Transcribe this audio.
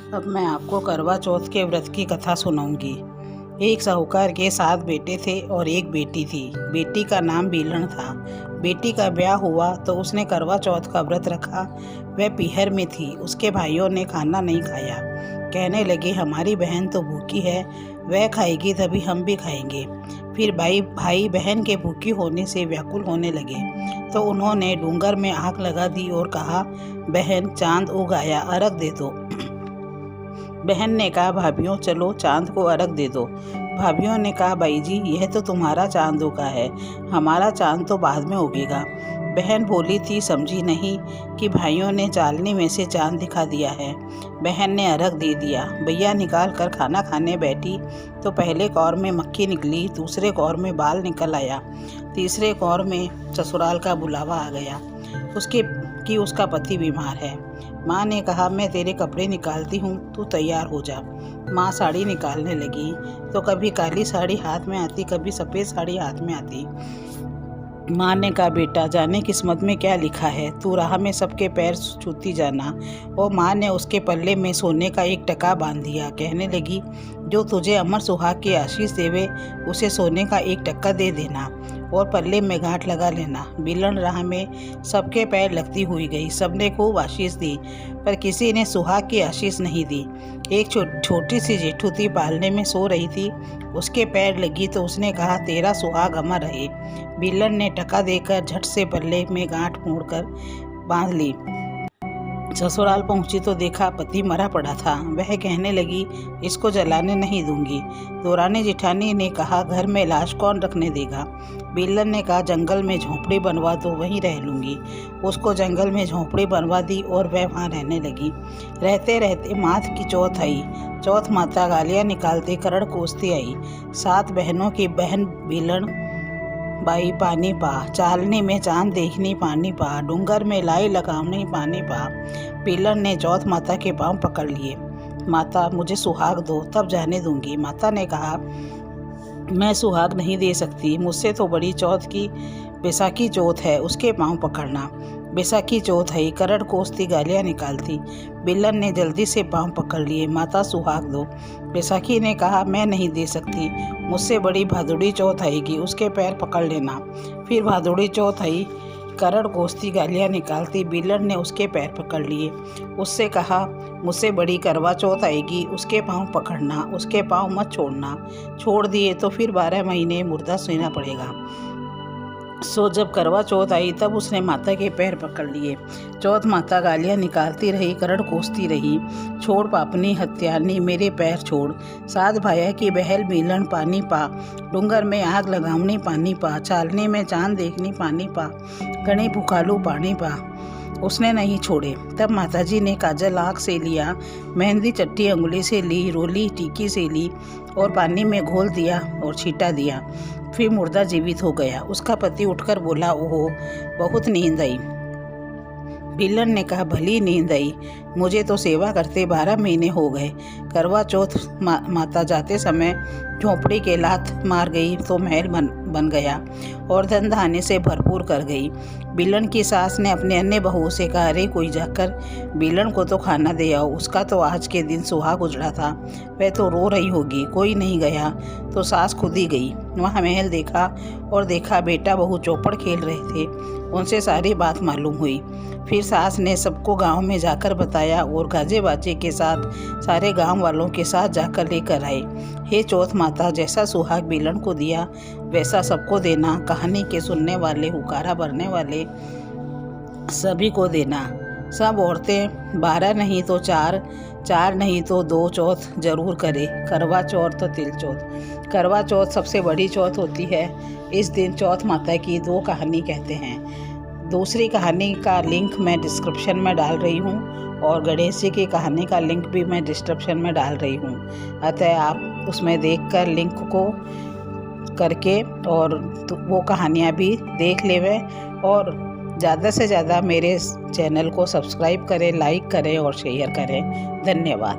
अब मैं आपको करवा चौथ के व्रत की कथा सुनाऊंगी। एक साहूकार के 7 बेटे थे और एक बेटी थी। बेटी का नाम बीलन था। बेटी का ब्याह हुआ तो उसने करवा चौथ का व्रत रखा। वह पीहर में थी। उसके भाइयों ने खाना नहीं खाया। कहने लगे, हमारी बहन तो भूखी है, वह खाएगी तभी हम भी खाएंगे। फिर भाई बहन के भूखी होने से व्याकुल होने लगे तो उन्होंने डूंगर में आग लगा दी और कहा, बहन चांद उग आया, अर्घ दे दो। बहन ने कहा, भाभीियों चलो चांद को अर्घ दे दो। भाभीियों ने कहा, भाई जी यह तो तुम्हारा चांद उगा है, हमारा चांद तो बाद में उगेगा। बहन बोली थी, समझी नहीं कि भाइयों ने चालनी में से चांद दिखा दिया है। बहन ने अर्घ दे दिया। भैया निकाल कर खाना खाने बैठी तो पहले कौर में मक्खी निकली, दूसरे कौर में बाल निकल आया, तीसरे कौर में ससुराल का बुलावा आ गया उसका पति बीमार है। माँ ने कहा, मैं तेरे कपड़े निकालती हूँ, तू तैयार हो जा। माँ साड़ी निकालने लगी तो कभी काली साड़ी हाथ में आती, कभी सफ़ेद साड़ी हाथ में आती। माँ ने कहा, बेटा जाने किस्मत में क्या लिखा है, तू राह में सबके पैर छूती जाना। और माँ ने उसके पल्ले में सोने का 1 टका बांध दिया। कहने लगी, जो तुझे अमर सुहाग की आशीष देवे उसे सोने का 1 टका दे देना और पल्ले में गांठ लगा लेना। बिलन राह में सबके पैर लगती हुई गई। सबने खूब आशीष दी पर किसी ने सुहाग की आशीष नहीं दी। एक छोटी सी जेठू थी, पालने में सो रही थी, उसके पैर लगी तो उसने कहा, तेरा सुहाग अमर रहे। बिलन ने टका देकर झट से पल्ले में गांठ मोड़कर बांध ली। ससुराल पहुंची तो देखा पति मरा पड़ा था। वह कहने लगी, इसको जलाने नहीं दूंगी। दौरानी जिठानी ने कहा, घर में लाश कौन रखने देगा। बिलन ने कहा, जंगल में झोंपड़ी बनवा दो, वहीं रह लूंगी। उसको जंगल में झोंपड़ी बनवा दी और वह वहां रहने लगी। रहते रहते माथ की चौथ आई। चौथ माता गालियां निकालते करड़ कोसती आई। 7 बहनों की बहन बिलन बाई पानी पा, चालनी में चांद देखनी पानी पा, डूंगर में लाई लगावनी पानी पा। बिलन ने चौथ माता के पांव पकड़ लिए। माता मुझे सुहाग दो, तब जाने दूंगी। माता ने कहा, मैं सुहाग नहीं दे सकती, मुझसे तो बड़ी चौथ की बैसाखी चौथ है, उसके पांव पकड़ना। बैसाखी चौथ है, करड़ कोसती गालियां निकालती। बिलन ने जल्दी से पांव पकड़ लिए। माता सुहाग दो। बैसाखी ने कहा, मैं नहीं दे सकती, मुझसे बड़ी भादुड़ी चौथ आएगी, उसके पैर पकड़ लेना। फिर भादुड़ी चौथ आई, करड़ कोसती गालियां निकालती। बिलन ने उसके पैर पकड़ लिए। उससे कहा, मुझसे बड़ी करवा चौथ आएगी, उसके पांव पकड़ना, उसके पांव मत छोड़ना। छोड़ दिए तो फिर 12 महीने मुर्दा सोना पड़ेगा। सो जब करवा चौथ आई तब उसने माता के पैर पकड़ लिए। चौथ माता गालियां निकालती रही, करड़ कोसती रही, छोड़ पापनी हत्यानी, मेरे पैर छोड़। 7 भाया की बहल बिलन पानी पा, डूंगर में आग लगावनी पानी पा, चालनी में चांद देखनी पानी पा, कणी भुखालू पानी पा। उसने नहीं छोड़े। तब माताजी ने काजल आँख से लिया, मेहंदी चट्टी अंगुली से ली, रोली टीकी से ली और पानी में घोल दिया और छीटा दिया। फिर मुर्दा जीवित हो गया। उसका पति उठकर बोला, ओहो बहुत नींद आई। बिलन ने कहा, भली नींद आई, मुझे तो सेवा करते 12 महीने हो गए। करवा चौथ माता जाते समय झोंपड़ी के लात मार गई तो महल बन गया और धन धान्य से भरपूर कर गई। बिलन की सास ने अपने अन्य बहुओं से कहा, अरे कोई जाकर बिलन को तो खाना दे आओ, उसका तो आज के दिन सुहाग उजड़ा था, वह तो रो रही होगी। कोई नहीं गया तो सास खुद ही गई। वहाँ महल देखा और देखा बेटा बहू चौपड़ खेल रहे थे। उनसे सारी बात मालूम हुई। फिर सास ने सबको गांव में जाकर बताया और गाजे बाजे के साथ सारे गांव वालों के साथ जाकर लेकर आए। हे चौथ माता, जैसा सुहाग बिलन को दिया वैसा सबको देना। कहानी के सुनने वाले, हुकारा भरने वाले सभी को देना। सब औरतें 12 नहीं तो 4 नहीं तो 2 चौथ जरूर करे। करवा चौथ तो तिल चौथ। करवा चौथ सबसे बड़ी चौथ होती है। इस दिन चौथ माता की 2 कहानी कहते हैं। दूसरी कहानी का लिंक मैं डिस्क्रिप्शन में डाल रही हूँ और गणेश जी की कहानी का लिंक भी मैं डिस्क्रिप्शन में डाल रही हूँ। अतः आप उसमें देखकर लिंक को करके और वो कहानियाँ भी देख लेवें और ज़्यादा से ज़्यादा मेरे चैनल को सब्सक्राइब करें, लाइक करें और शेयर करें। धन्यवाद।